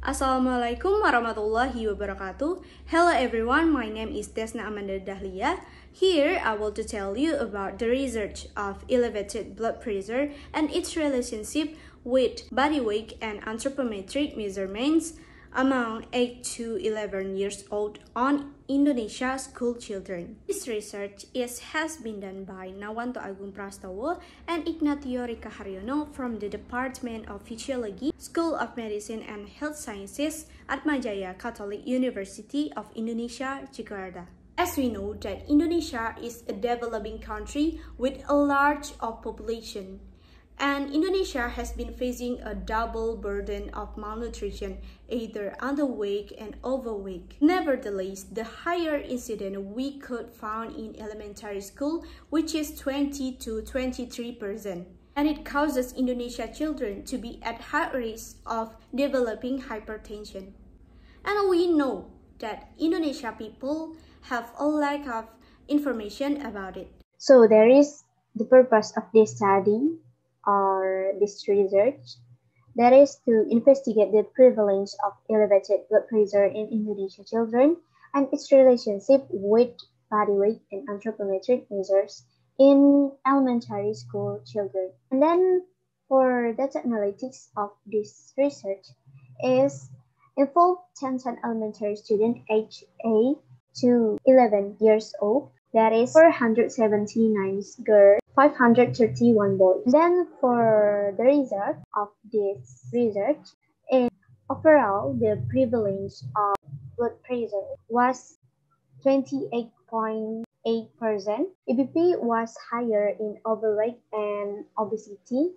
Assalamualaikum warahmatullahi wabarakatuh. Hello everyone, my name is Desna Amanda Dahlia. Here I want to tell you about the research of elevated blood pressure and its relationship with body weight and anthropometric measurements among 8 to 11 years old on Indonesia school children. This research has been done by Nawanto Agung Prastowo and Ignatio Rika Haryono from the Department of Physiology, School of Medicine and Health Sciences, Atmajaya Catholic University of Indonesia, Jakarta. As we know that Indonesia is a developing country with a large population. And Indonesia has been facing a double burden of malnutrition, either underweight and overweight. Nevertheless, the higher incidence we could find in elementary school, which is 20 to 23%. And it causes Indonesia children to be at high risk of developing hypertension. And we know that Indonesia people have a lack of information about it. So there is the purpose of this study or this research, that is to investigate the prevalence of elevated blood pressure in Indonesian children and its relationship with body weight and anthropometric measures in elementary school children. And then for data analytics of this research is involve 10 elementary students aged 8 to 11 years old, that is 479 girls, 531 boys. Then for the result of this research, in overall the prevalence of blood pressure was 28.8%. EBP was higher in overweight and obesity,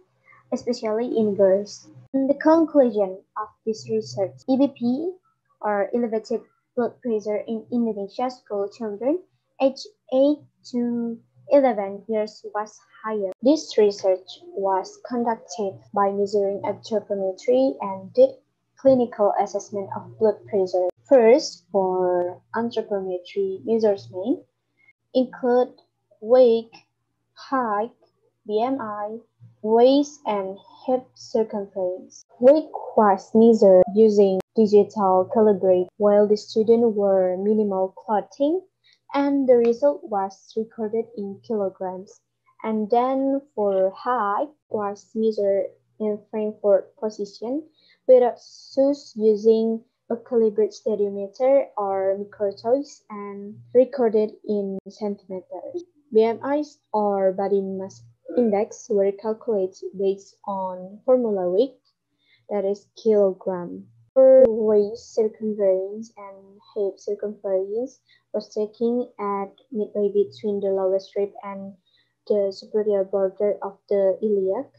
especially in girls. In the conclusion of this research, EBP or elevated blood pressure in Indonesia school children aged 8 to 11 years was higher. This research was conducted by measuring anthropometry and did clinical assessment of blood pressure. First, for anthropometry measurement, include weight, height, BMI, waist, and hip circumference. Weight was measured using digital calibrate while the students wore minimal clothing, and the result was recorded in kilograms. And then for height was measured in Frankfurt position without shoes using a calibrate stadiometer or microtoys and recorded in centimeters. BMIs or body mass index were calculated based on formula weight, that is kilogram. For waist circumference and hip circumference was taken at midway between the lowest rib and the superior border of the iliac.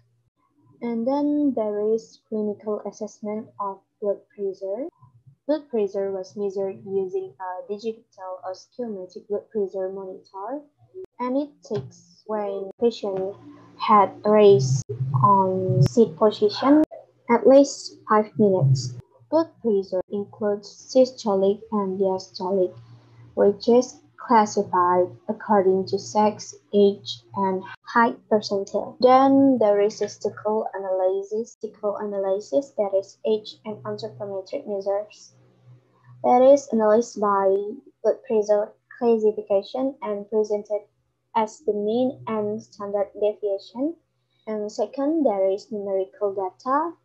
And then there is clinical assessment of blood pressure. Blood pressure was measured using a digital oscillometric blood pressure monitor, and it takes when patient had raised on seat position at least 5 minutes. Blood pressure includes systolic and diastolic, which is classified according to sex, age, and height percentile. Then there is statistical analysis, that is age and anthropometric measures. That is analyzed by blood pressure classification and presented as the mean and standard deviation. And second, there is numerical data,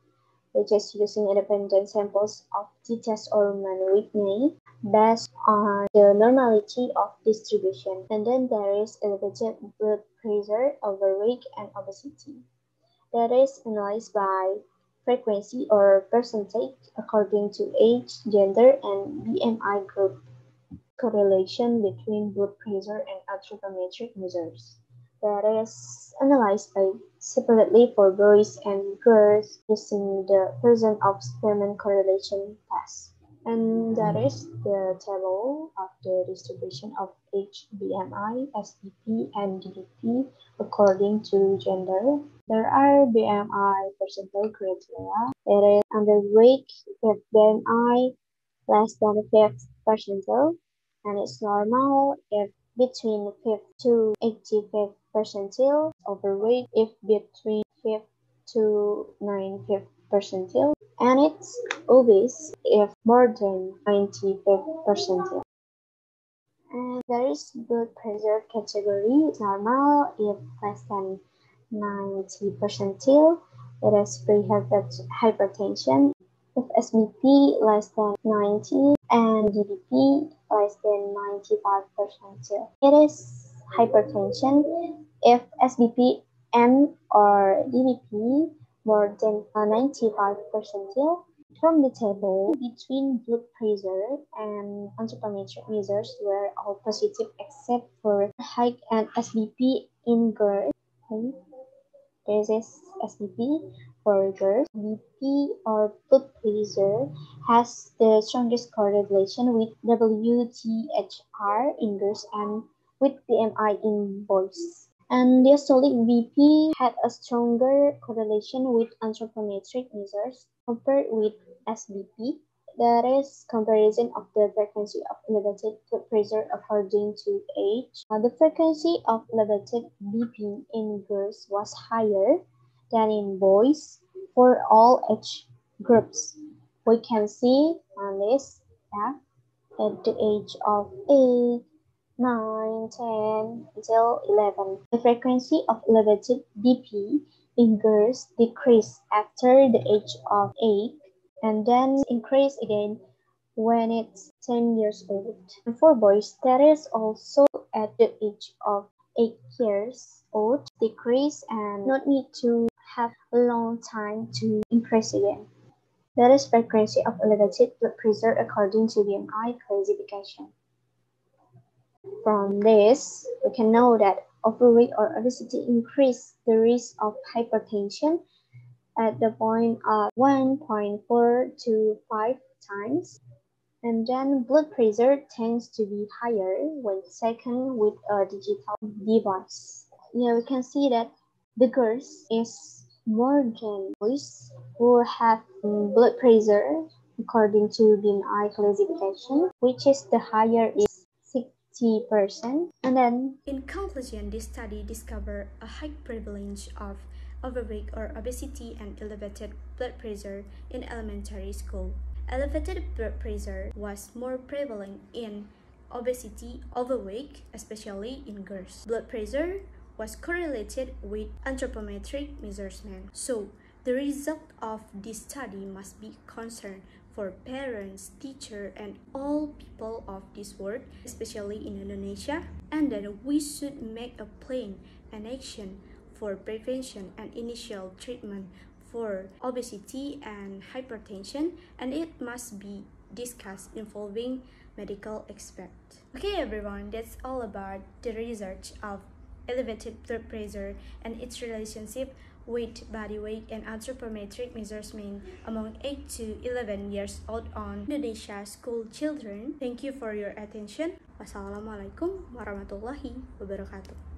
which is using independent samples of t-test or Mann-Whitney based on the normality of distribution. And then there is elevated blood pressure, overweight, and obesity. That is analyzed by frequency or percentage according to age, gender, and BMI group. Correlation between blood pressure and anthropometric measures. That is analyzed by separately for boys and girls using the version of Spearman correlation test. And that is the table of the distribution of age, BMI, SBP, and DDP according to gender. There are BMI percentile criteria. It is underweight with BMI less than 5 percentile, and it's normal if between 5 to 85 percentile, overweight if between 5 to 95 percentile, and it's obese if more than 95 percentile. And there is blood pressure category normal if less than 90 percentile. It is pre-hypertension if SBP less than 90 and DBP less than 95 percentile. It is hypertension if SBP and or DBP more than 95 percentile. From the table, between blood pressure and anthropometric measures were all positive except for height and SBP in girls. Okay. This is SBP for girls. BP or blood pressure has the strongest correlation with WTHR in girls and with BMI in boys. And diastolic BP had a stronger correlation with anthropometric measures compared with SBP. That is comparison of the frequency of elevated blood pressure according to age. The frequency of elevated BP in girls was higher than in boys for all age groups. We can see on this graph at the age of 8, 9, 10 until 11. The frequency of elevated BP in girls decreased after the age of 8 and then increase again when it's 10 years old. And for boys, that is also at the age of 8 years old, decrease and not need to have a long time to increase again. That is frequency of elevated blood pressure according to BMI classification. From this, we can know that overweight or obesity increase the risk of hypertension at the point of 1.4 to 5 times. And then blood pressure tends to be higher when taken with a digital device. Here we can see that the girls is more than boys who have blood pressure according to BMI classification, which is the higher is 60%. And then in conclusion, this study discovered a high prevalence of overweight or obesity and elevated blood pressure in elementary school. Elevated blood pressure was more prevalent in obesity, overweight, especially in girls. Blood pressure was correlated with anthropometric measurement. So, the result of this study must be concern for parents, teachers, and all people of this world, especially in Indonesia. And then we should make a plan and action for prevention and initial treatment for obesity and hypertension, and it must be discussed involving medical experts. Okay everyone, that's all about the research of elevated blood pressure and its relationship with body weight and anthropometric measurement among 8 to 11 years old on Indonesia school children. Thank you for your attention. Wassalamualaikum warahmatullahi wabarakatuh.